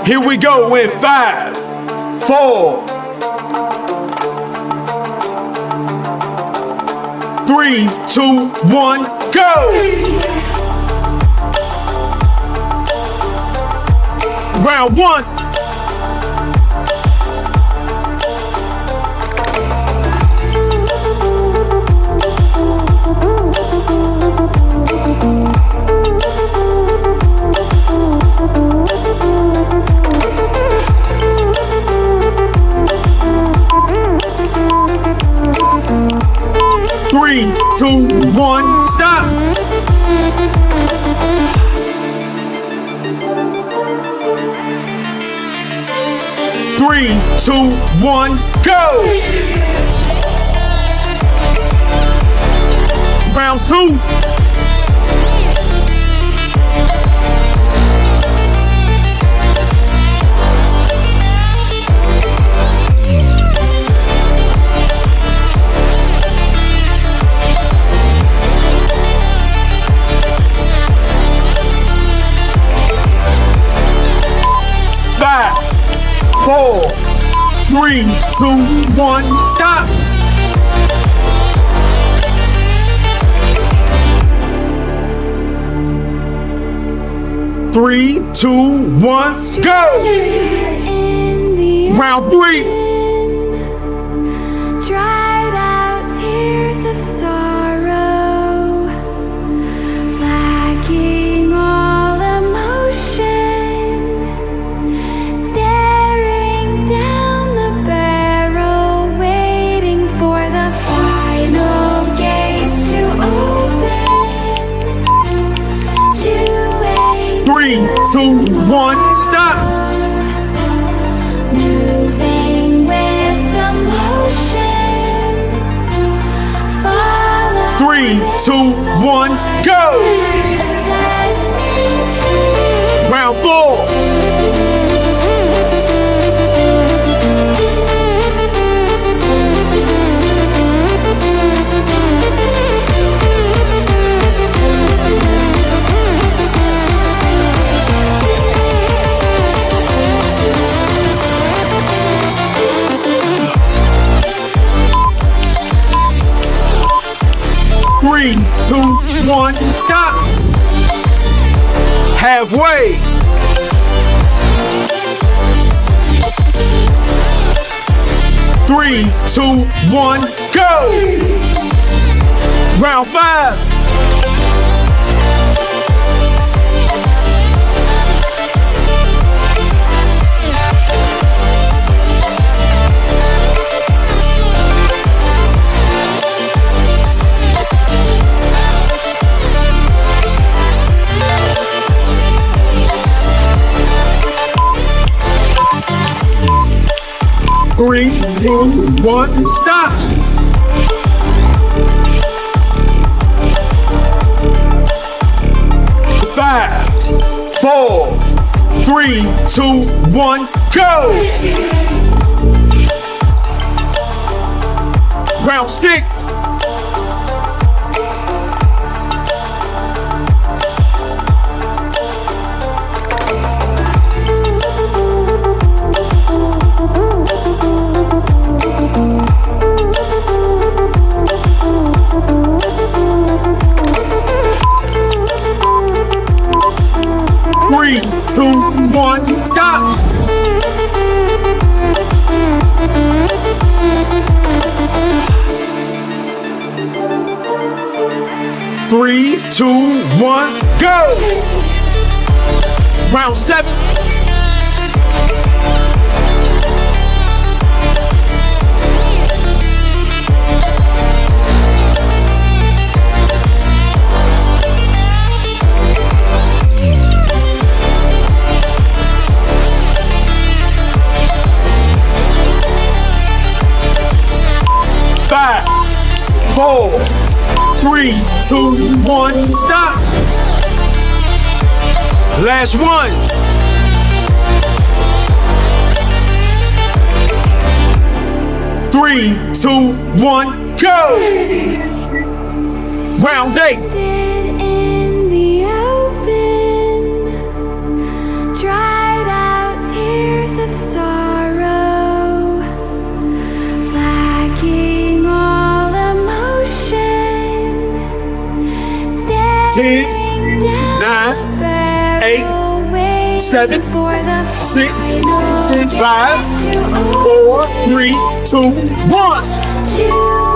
Here we go in 5, 4, 3, 2, 1, go! Round 1. Three, two, one, stop. Three, two, one, go. Round 2. Five, 4, 3, 2, 1, stop. Three, two, one, go. Round 3. Dried out tears of sorrow, lacking all emotion, staring down the barrel, waiting for the final gates to open to a 3, 2, 1, stop. moving with the motion. Follow 3, 2, 1, go. set me free. Round 4. Three, two, one, stop. Halfway. Three, two, one, go. Round 5. Three, two, one, stop. Five, 4, 3, 2, 1, go. Round 6. Three, two, one, stop. Three, two, one, go. Round 7. Five, 4, 3, 2, 1, stop. Last one. Three, two, one, go. Round 8. In the open, dried out tears 10, 9, 8, 7, 6, 5, 4, 3, 2, 1.